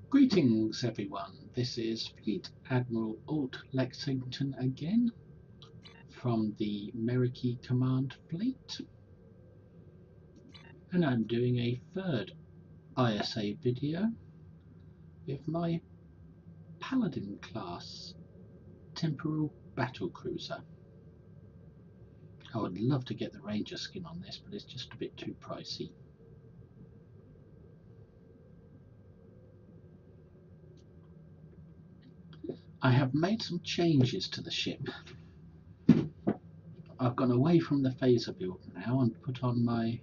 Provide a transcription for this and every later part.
Greetings everyone, this is Fleet Admiral Alt Lexington again from the Meriki Command Fleet, and I'm doing a third ISA video with my Paladin class Temporal Battlecruiser. I would love to get the Ranger skin on this, but it's just a bit too pricey. I have made some changes to the ship. I've gone away from the phaser build now and put on my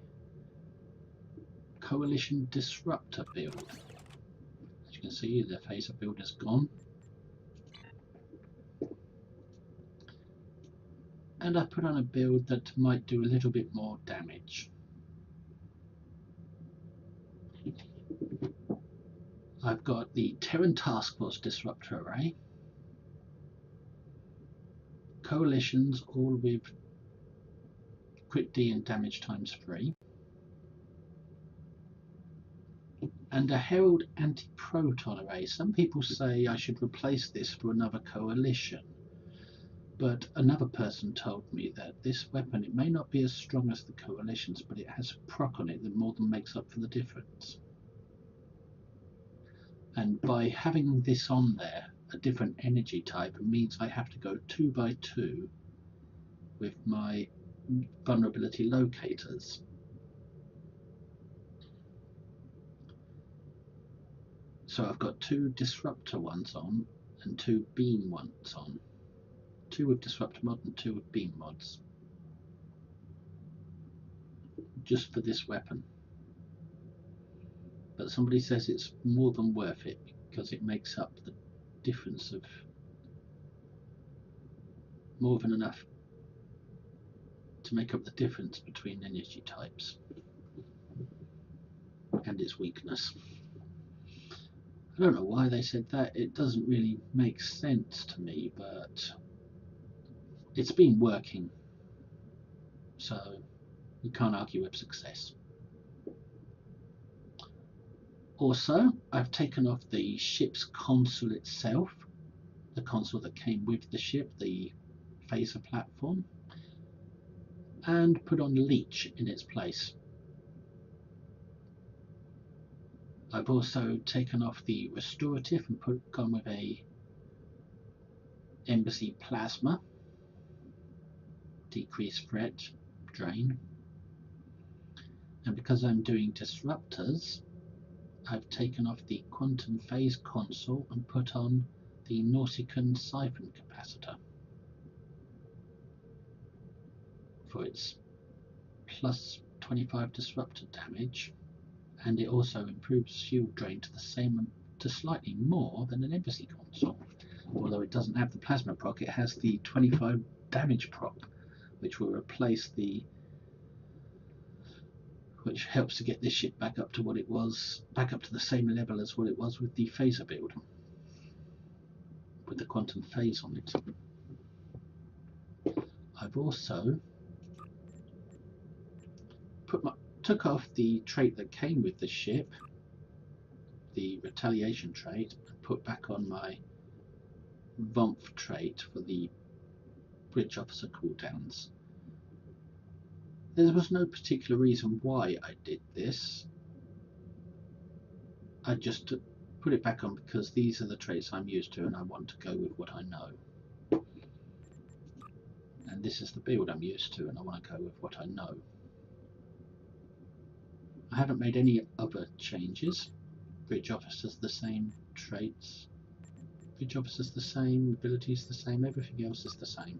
Coalition Disruptor build. As you can see, the phaser build is gone. And I put on a build that might do a little bit more damage. I've got the Terran Task Force Disruptor Array, Coalitions all with crit D and damage ×3, and a Herald Anti-Proton Array. Some people say I should replace this for another Coalition, but another person told me that this weapon, it may not be as strong as the Coalitions, but it has a proc on it that more than makes up for the difference. And by having this on there, a different energy type, means I have to go 2x2 with my vulnerability locators. So I've got 2 disruptor ones on and 2 beam ones on. 2 with disruptor mod and 2 with beam mods. Just for this weapon. But somebody says it's more than worth it because it makes up the difference of more than enough to make up the difference between energy types and its weakness. I don't know why they said that. It doesn't really make sense to me, but it's been working, so you can't argue with success. Also, I've taken off the ship's console itself, the console that came with the ship, the phaser platform, and put on Leech in its place. I've also taken off the restorative and gone with a embassy plasma, decrease threat, drain. And because I'm doing disruptors, I've taken off the quantum phase console and put on the Nausicaan siphon capacitor for its plus 25 disruptor damage, and it also improves shield drain to slightly more than an embassy console. Although it doesn't have the plasma proc, it has the 25 damage proc, which will replace which helps to get this ship back up to what it was, back up to the same level as what it was with the phaser build, with the quantum phase on it. I've also took off the trait that came with the ship, the retaliation trait, and put back on my VOMF trait for the bridge officer cooldowns. There was no particular reason why I did this. I just put it back on because these are the traits I'm used to and I want to go with what I know. And this is the build I'm used to and I want to go with what I know. I haven't made any other changes. Bridge officer's the same, traits. Bridge officer's the same, abilities the same, everything else is the same.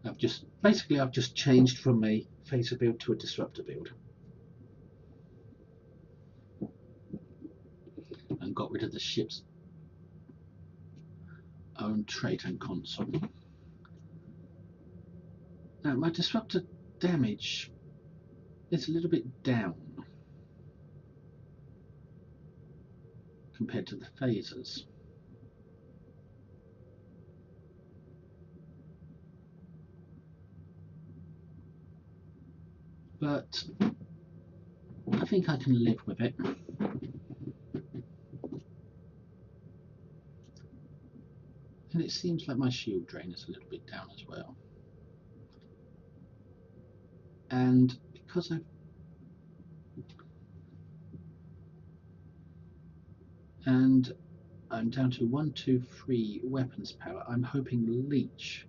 I've just changed from a phaser build to a disruptor build. And got rid of the ship's own trait and console. Now my disruptor damage is a little bit down compared to the phasers. But I think I can live with it. it seems like my shield drain is a little bit down as well. And because I'm down to 1, 2, 3 weapons power, I'm hoping Leech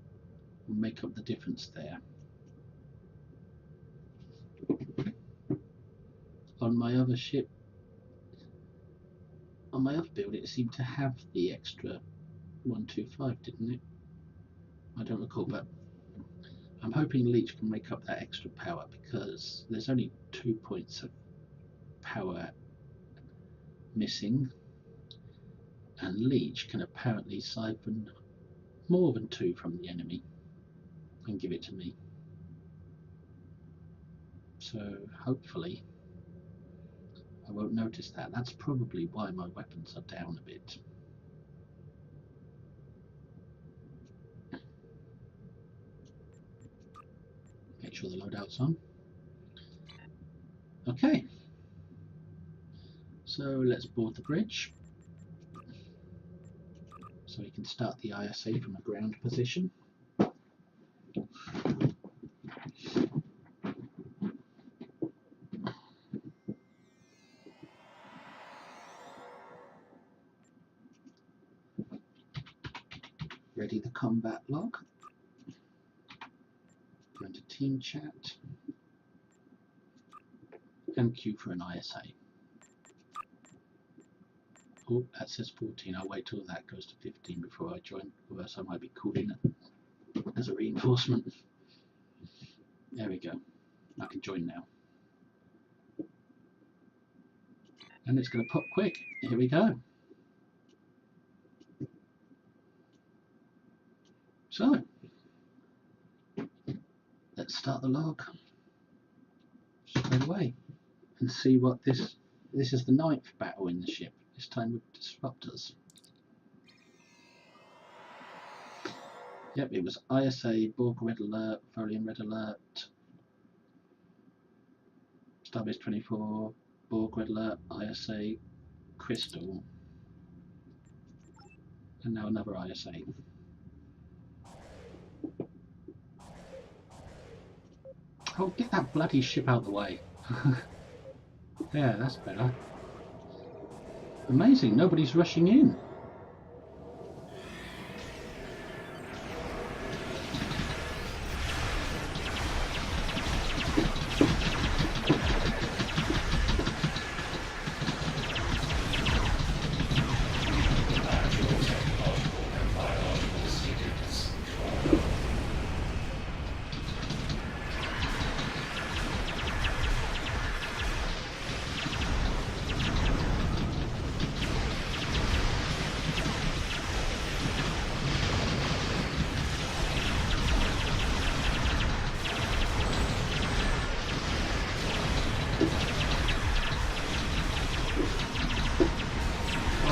will make up the difference there. On my other ship, on my other build, it seemed to have the extra 1, 2, 5, didn't it? I don't recall, but I'm hoping Leech can make up that extra power, because there's only 2 points of power missing, and Leech can apparently siphon more than 2 from the enemy and give it to me. So hopefully I won't notice that. That's probably why my weapons are down a bit. Make sure the loadout's on. Okay, so let's board the bridge so we can start the ISA from a ground position. Ready the combat log. Go into team chat and queue for an ISA. Oh, that says 14. I'll wait till that goes to 15 before I join, or else I might be called in as a reinforcement. There we go. I can join now. And it's going to pop quick. Here we go. So, let's start the log straight away and see what this is. The 9th battle in the ship, this time with Disruptors. Yep, it was ISA, Borg Red Alert, Folian Red Alert, Starbase 24, Borg Red Alert, ISA, Crystal, and now another ISA. Oh, get that bloody ship out of the way. Yeah, that's better. Amazing, nobody's rushing in.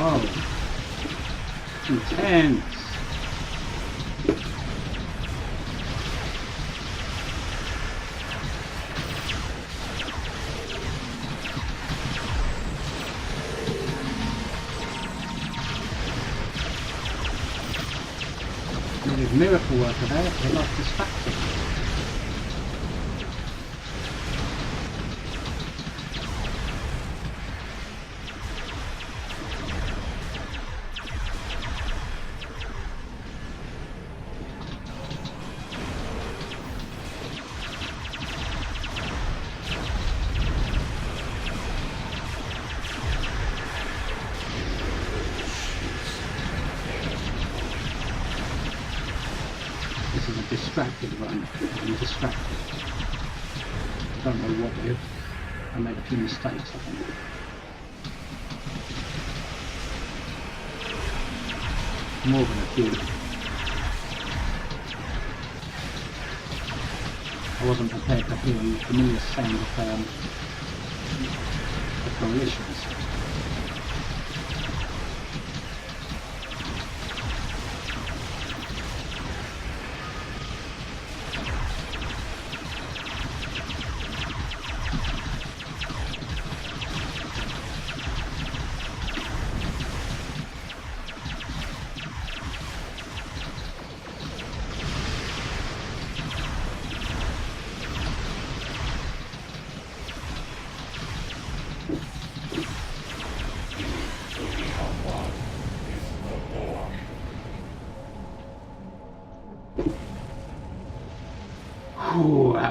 Oh, intense. There's miracle worker there, they got distracted. This is a distracted run. I'm distracted. I don't know what with. I made a few mistakes, I think. More than a few. I wasn't prepared to hear the familiar sound of the Coalitions.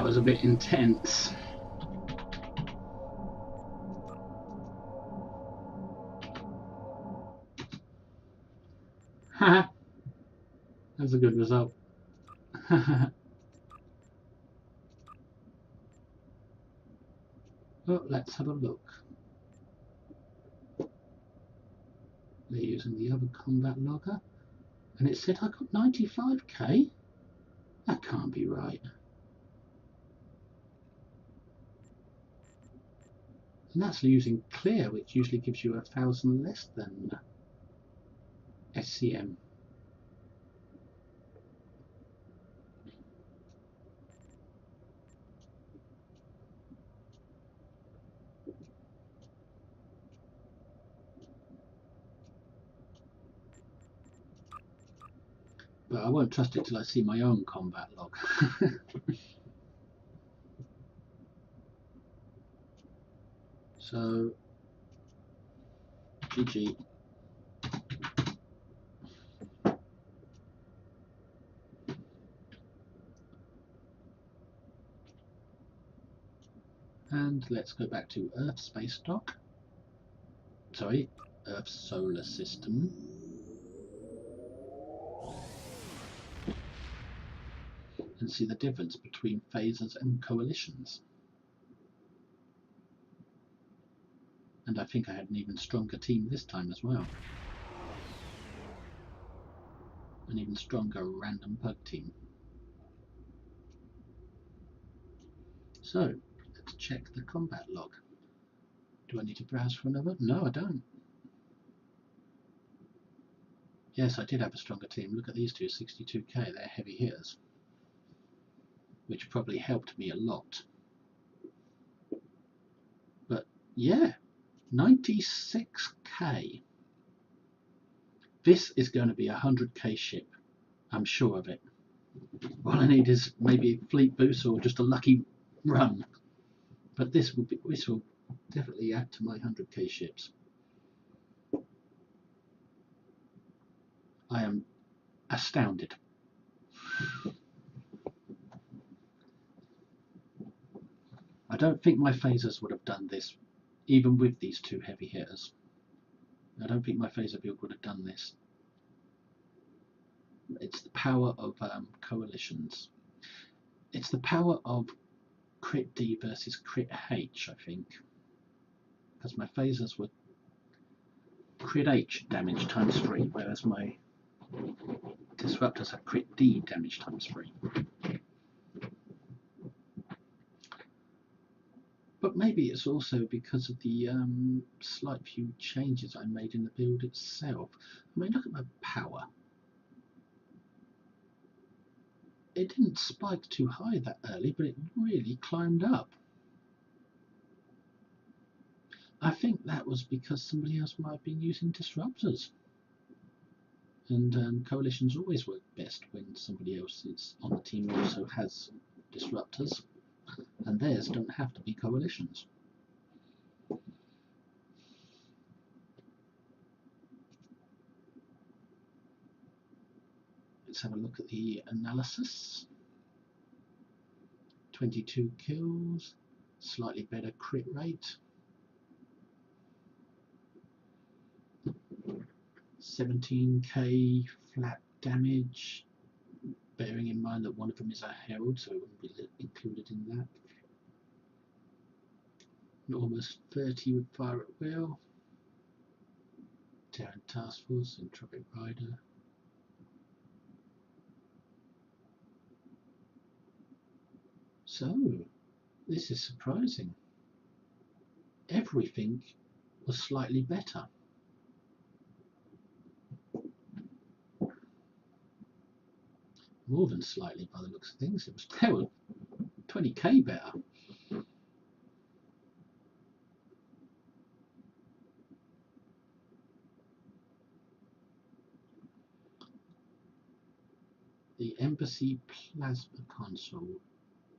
was a bit intense. Haha, that's a good result. Well, let's have a look. They're using the other combat logger, and it said I got 95k. That can't be right. And that's using clear, which usually gives you 1,000 less than SCM. But I won't trust it till I see my own combat log. So, GG. And let's go back to Earth space dock. Sorry, Earth solar system. And see the difference between phasers and coalitions. And I think I had an even stronger team this time as well. An even stronger random bug team. So, let's check the combat log. Do I need to browse for another? No, I don't. Yes, I did have a stronger team. Look at these two, 62k. They're heavy hitters, which probably helped me a lot. But yeah, 96k. This is going to be a 100k ship. I'm sure of it. All I need is maybe a fleet boost or just a lucky run. But this will definitely add to my 100k ships. I am astounded. I don't think my phasers would have done this, even with these two heavy hitters. I don't think my phaser build would have done this. It's the power of coalitions. It's the power of crit D versus crit H, I think. Because my phasers were crit H damage times 3, whereas my disruptors have crit D damage times 3. But maybe it's also because of the slight few changes I made in the build itself. I mean, look at my power. It didn't spike too high that early, but it really climbed up. I think that was because somebody else might have been using disruptors. And coalitions always work best when somebody else is on the team who also has disruptors, and theirs don't have to be coalitions. Let's have a look at the analysis. 22 kills, slightly better crit rate. 17k flat damage, bearing in mind that one of them is a herald, so it wouldn't be included in that. And almost 30 with fire at will. Terran Task Force and Tropic Rider. So, this is surprising. Everything was slightly better. More than slightly by the looks of things. It was 20k better. The Embassy Plasma console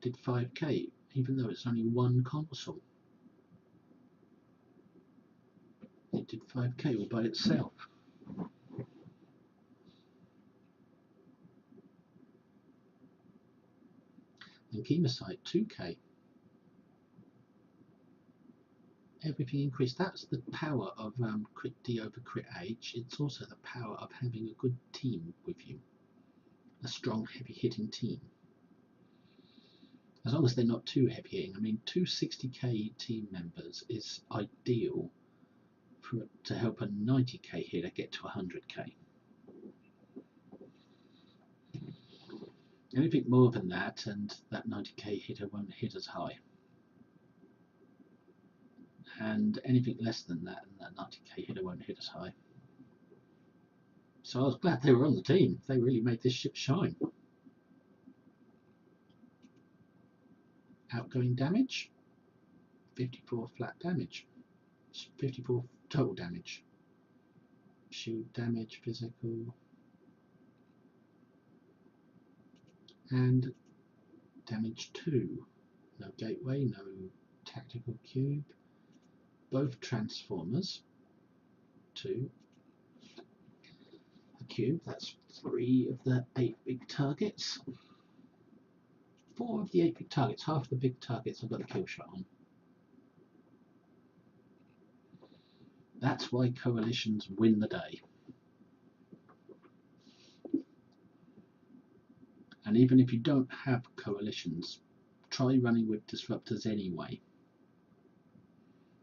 did 5k, even though it's only one console. It did 5k all by itself. Chemosite 2k. Everything increased. That's the power of crit D over crit H. It's also the power of having a good team with you, a strong, heavy-hitting team. As long as they're not too heavy-hitting. I mean, 260k team members is ideal to help a 90k hitter get to 100k. Anything more than that, and that 90k hitter won't hit as high. And anything less than that, and that 90k hitter won't hit as high. So I was glad they were on the team. They really made this ship shine. Outgoing damage, 54 flat damage, 54 total damage. Shield damage, physical, and damage 2. No gateway, no tactical cube. Both transformers. 2. A cube, that's 3 of the 8 big targets. 4 of the 8 big targets. Half the big targets I've got a kill shot on. That's why coalitions win the day. And even if you don't have coalitions, try running with disruptors anyway.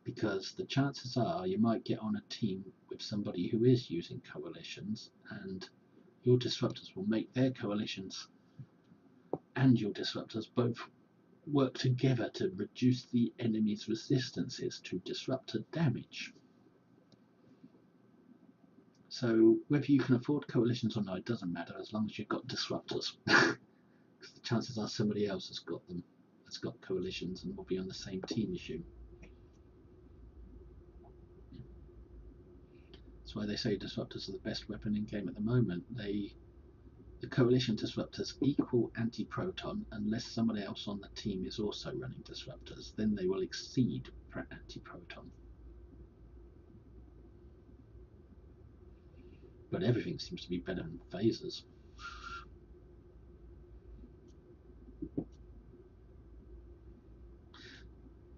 Because the chances are you might get on a team with somebody who is using coalitions, and your disruptors will make their coalitions and your disruptors both work together to reduce the enemy's resistances to disruptor damage. So whether you can afford coalitions or not, it doesn't matter as long as you've got disruptors. Because the chances are somebody else has got them, has got coalitions, and will be on the same team as you. That's why they say disruptors are the best weapon in game at the moment. The coalition disruptors equal anti-proton unless somebody else on the team is also running disruptors. Then they will exceed anti-proton. But everything seems to be better than phasers.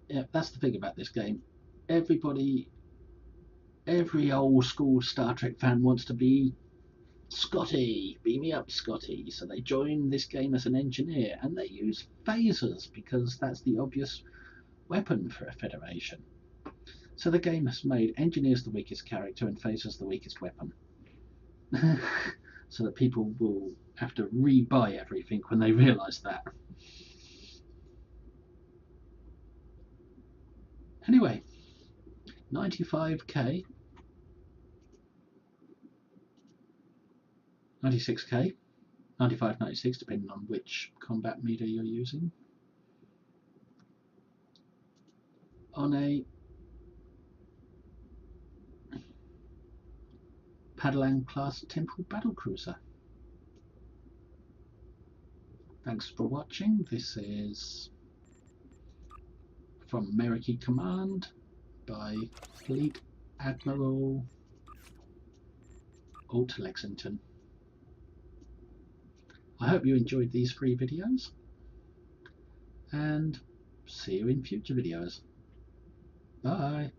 Yeah, that's the thing about this game. Every old school Star Trek fan wants to be Scotty, beam me up, Scotty. So they join this game as an engineer, and they use phasers because that's the obvious weapon for a Federation. So the game has made engineers the weakest character and phasers the weakest weapon. So that people will have to re-buy everything when they realise that. Anyway, 95k, 96k, 95, 96, depending on which combat meter you're using, on a Paladin class Temporal Battlecruiser. Thanks for watching. This is from American Command by Fleet Admiral Alt Lexington. I hope you enjoyed these 3 videos, and see you in future videos. Bye.